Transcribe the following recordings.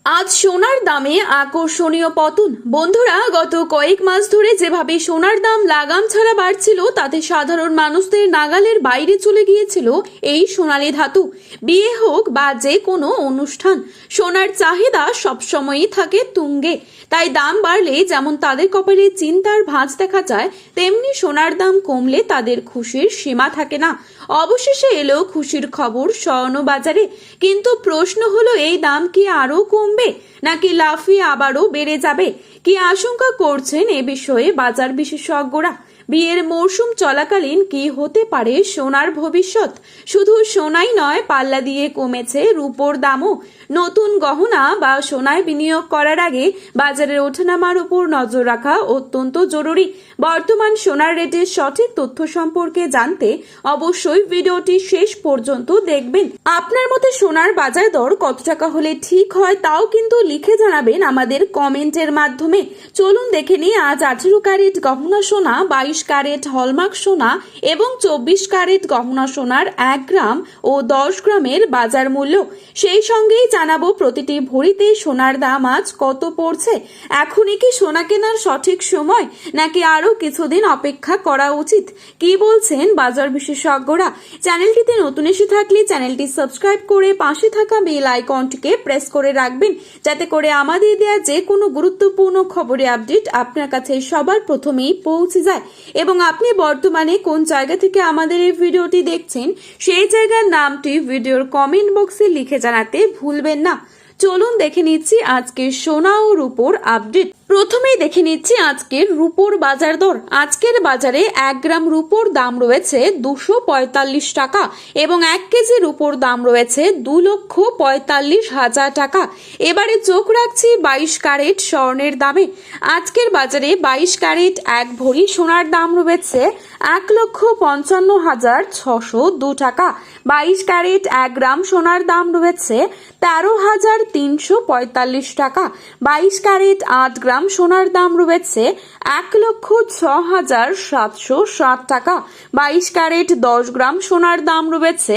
আজ সোনার দামে আকর্ষণীয় পতন। বন্ধুরা, গত কয়েক মাস ধরে যেভাবে সোনার দাম লাগাম ছাড়া বাড়ছিল তাতে সাধারণ মানুষদের নাগালের বাইরে চলে গিয়েছিল এই সোনালী ধাতু। বিয়ে হোক বা যে কোনো অনুষ্ঠান, সোনার চাহিদা সবসময়ই থাকে তুঙ্গে। তাই দাম বাড়লে যেমন তাদের কপালে চিন্তার ভাঁজ দেখা যায়, তেমনি সোনার দাম কমলে তাদের খুশির সীমা থাকে না। অবশেষে এলো খুশির খবর স্বর্ণ বাজারে। কিন্তু প্রশ্ন হলো, এই দাম কি আরো কমবে নাকি লাফিয়ে আবারও বেড়ে যাবে? কি আশঙ্কা করছেন এ বিষয়ে বাজার বিশেষজ্ঞরা? বিয়ের মরশুম চলাকালীন কি হতে পারে সোনার ভবিষ্যৎ? শুধু সোনাই নয়, পাল্লা দিয়ে কমেছে রূপোর দামও। নতুন গহনা বা সোনায় বিনিয়োগ করার আগে বাজারের ওঠানামার উপর নজর রাখা অত্যন্ত জরুরি। বর্তমান সোনার রেটের সঠিক তথ্য সম্পর্কে জানতে অবশ্যই ভিডিওটি শেষ পর্যন্ত দেখবেন। আপনার মতে সোনার বাজার দর কত টাকা হলে ঠিক হয় তাও কিন্তু লিখে জানাবেন আমাদের কমেন্টের মাধ্যমে। চলুন দেখে নিই আজ 18 ক্যারেট গহনা সোনা, 22 ক্যারেট হলমার্ক সোনা এবং 24 ক্যারেট গহনা সোনার 1 গ্রাম ও 10 গ্রামের বাজার মূল্য। সেই সঙ্গেই জানাবো প্রতিটি ভরিতে সোনার দাম আজ কত পড়ছে। এখনই কি সোনা কেনার সঠিক সময় নাকি আরো কিছুদিন অপেক্ষা করা উচিত? কি বলছেন বাজার বিশেষজ্ঞরা? চ্যানেলটিতে নতুন এসে থাকলে চ্যানেলটি সাবস্ক্রাইব করে পাশে থাকা বেল আইকনটিকে প্রেস করে রাখবেন, যাতে করে আমাদের দেওয়া যে কোনো গুরুত্বপূর্ণ খবরের আপডেট আপনার কাছে সবার প্রথমেই পৌঁছে যায়। এবং আপনি বর্তমানে কোন জায়গা থেকে আমাদের এই ভিডিওটি দেখছেন সেই জায়গার নামটি ভিডিওর কমেন্ট বক্সে লিখে জানাতে ভুলবেন না। চলুন দেখে নিচ্ছি আজকের সোনা ও রূপোর আপডেট। প্রথমেই দেখে নিচ্ছি আজকের রূপোর বাজার দর। আজকের বাজারে 1 গ্রাম রূপোর দাম রয়েছে 245 টাকা এবং 1 কেজি রূপোর দাম রয়েছে 2,45,000 টাকা। এবারে চোখ রাখছি 22 ক্যারেট স্বর্ণের দামে। আজকের বাজারে 22 ক্যারেট 1 ভরি সোনার দাম রয়েছে 1,55,602 টাকা। 22 ক্যারেট 1 গ্রাম সোনার দাম রয়েছে 13,345 টাকা। 22 ক্যারেট 8 গ্রাম সোনার দাম রয়েছে 1,06,760 টাকা। 22 ক্যারেট 10 গ্রাম সোনার দাম রয়েছে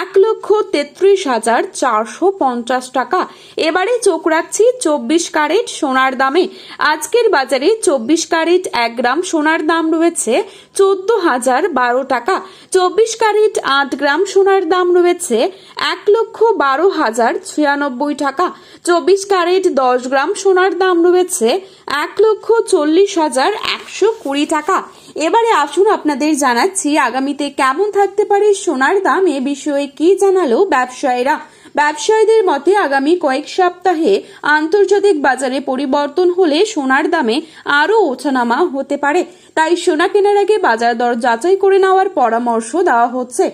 1,33,450 টাকা। এবারে চোখ রাখছি 24 ক্যারেট সোনার দামে। আজকের বাজারে 24 ক্যারেট 1 গ্রাম সোনার দাম রয়েছে 14,012 টাকা। 24 ক্যারেট 8 গ্রাম সোনার দাম রয়েছে 1,12,096 টাকা। 24 ক্যারেট 10 গ্রাম সোনার দাম রয়েছে 1,40,120 টাকা। এবারে আসুন আপনাদের জানাচ্ছি আগামীতে কেমন থাকতে পারে সোনার দাম। এ বিষয়ে কি জানালো ব্যবসায়ীরা? ব্যবসায়ীদের মতে আগামী কয়েক সপ্তাহে আন্তর্জাতিক বাজারে পরিবর্তন হলে সোনার দামে আরও ওঠানামা হতে পারে। তাই সোনা কেনার আগে বাজার দর যাচাই করে নেওয়ার পরামর্শ দেওয়া হচ্ছে।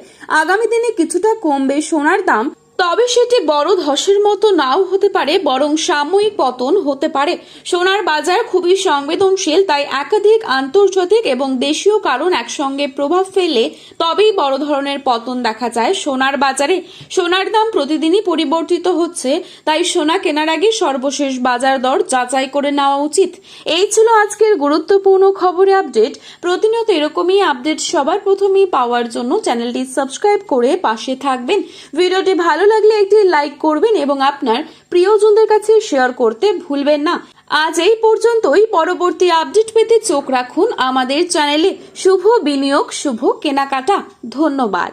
আগামী দিনে কিছুটা কমবে সোনার দাম, তবে সেটি বড় ধসের মতো নাও হতে পারে, বরং সাময়িক পতন হতে পারে। সোনার বাজার খুবই সংবেদনশীল, তাই একাধিক আন্তর্জাতিক এবং দেশীয় কারণ একসঙ্গে প্রভাব ফেলে তবেই বড় ধরনের পতন দেখা যায় সোনার বাজারে। সোনার দাম প্রতিদিনই পরিবর্তিত হচ্ছে, তাই সোনা কেনার আগে সর্বশেষ বাজার দর যাচাই করে নেওয়া উচিত। এই ছিল আজকের গুরুত্বপূর্ণ খবরের আপডেট। প্রতিনিয়ত এরকমই আপডেট সবার প্রথমেই পাওয়ার জন্য চ্যানেলটি সাবস্ক্রাইব করে পাশে থাকবেন। ভিডিওটি ভালো লাগলে একটি লাইক করবেন এবং আপনার প্রিয়জনদের কাছে শেয়ার করতে ভুলবেন না। আজ এই পর্যন্তই। পরবর্তী আপডেট পেতে চোখ রাখুন আমাদের চ্যানেলে। শুভ বিনিয়োগ, শুভ কেনাকাটা। ধন্যবাদ।